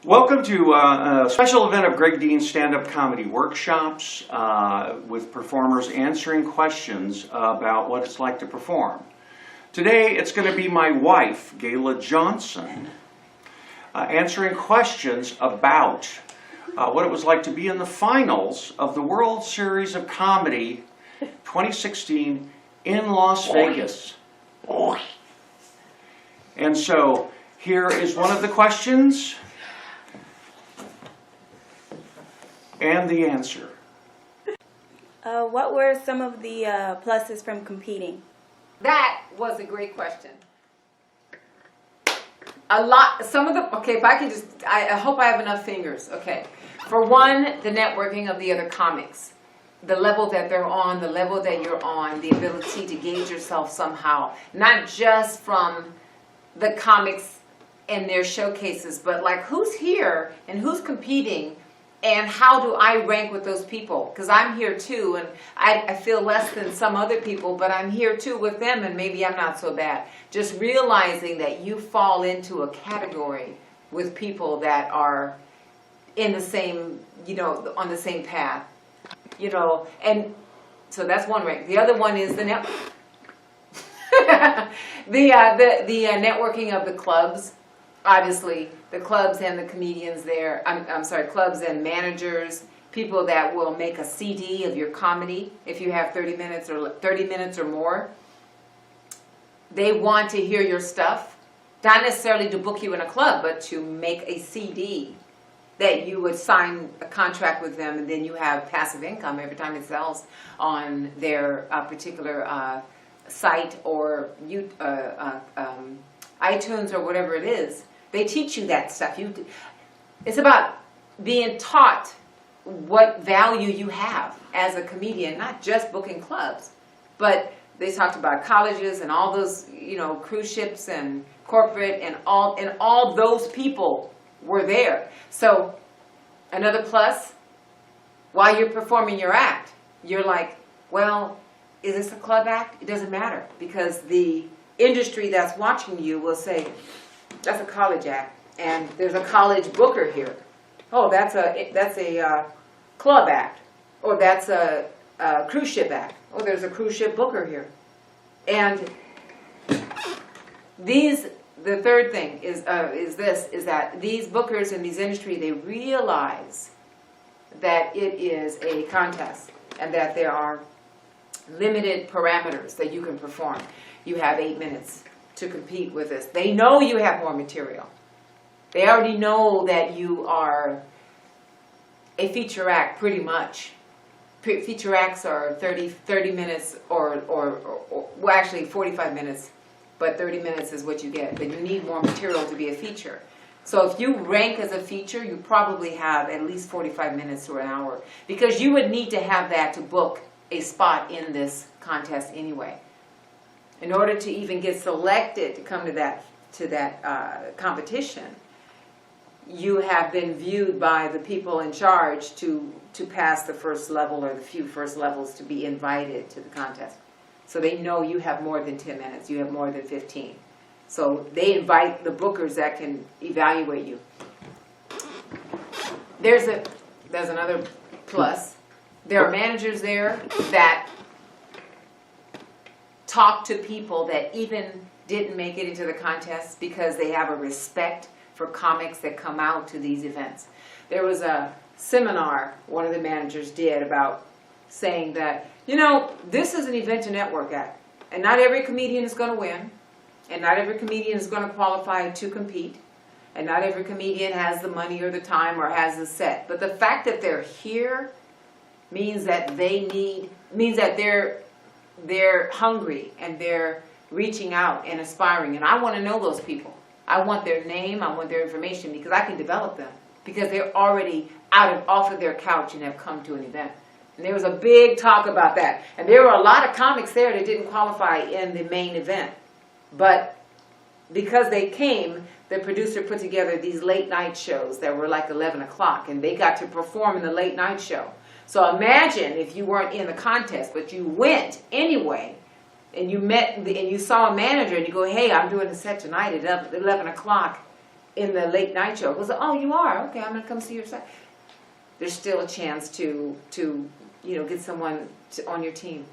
Welcome to a special event of Greg Dean's stand-up comedy workshops with performers answering questions about what it's like to perform. Today it's going to be my wife, Gayla Johnson, answering questions about what it was like to be in the finals of the World Series of Comedy 2016 in Las Vegas. And so here is one of the questions and the answer. What were some of the pluses from competing? That was a great question. A lot, some of the, okay, if I can just, I hope I have enough fingers. Okay. For one, the networking of the other comics. The level that they're on, the level that you're on, the ability to gauge yourself somehow. Not just from the comics and their showcases, but like who's here and who's competing and how do I rank with those people? Because I'm here too, and I feel less than some other people, but I'm here too with them, and maybe I'm not so bad. Just realizing that you fall into a category with people that are in the same, you know, on the same path, you know, and so that's one rank. The other one is the the networking of the clubs. Obviously, the clubs and the comedians there, I'm sorry, clubs and managers, people that will make a CD of your comedy if you have 30 minutes or more. They want to hear your stuff, not necessarily to book you in a club, but to make a CD that you would sign a contract with them, and then you have passive income every time it sells on their particular site or iTunes or whatever it is. They teach you that stuff. It's about being taught what value you have as a comedian, not just booking clubs, but they talked about colleges and all those, you know, cruise ships and corporate and all those people were there. So another plus, while you're performing your act, you're like, well, is this a club act? It doesn't matter, because the industry that's watching you will say, that's a college act, and there's a college booker here. Oh, that's a club act, or that's a cruise ship act. Oh, there's a cruise ship booker here. And the third thing is that these bookers in these industry, they realize that it is a contest and that there are limited parameters that you can perform. You have 8 minutes to compete with this. They know you have more material. They already know that you are a feature act pretty much. Feature acts are 30 minutes or well, actually 45 minutes, but 30 minutes is what you get. But you need more material to be a feature. So if you rank as a feature, you probably have at least 45 minutes to an hour, because you would need to have that to book a spot in this contest anyway. In order to even get selected to come to that competition, you have been viewed by the people in charge to pass the first level or the few first levels to be invited to the contest. So they know you have more than 10 minutes, you have more than 15. So they invite the bookers that can evaluate you. There's another plus. There are managers there that talk to people that even didn't make it into the contest, because they have a respect for comics that come out to these events. There was a seminar one of the managers did about saying that, you know, this is an event to network at, and not every comedian is going to win, and not every comedian is going to qualify to compete, and not every comedian has the money or the time or has the set. But the fact that they're here means that they're hungry and they're reaching out and aspiring, and I want to know those people. I want their name, I want their information, because I can develop them, because they're already off of their couch and have come to an event. And there was a big talk about that, and there were a lot of comics there that didn't qualify in the main event, but because they came, the producer put together these late night shows that were like 11 o'clock, and they got to perform in the late night show. So imagine if you weren't in the contest, but you went anyway, and you saw a manager, and you go, hey, I'm doing a set tonight at 11 o'clock. in the late night show goes, oh, you are? Okay, I'm gonna come see your side. There's still a chance to get someone on your team.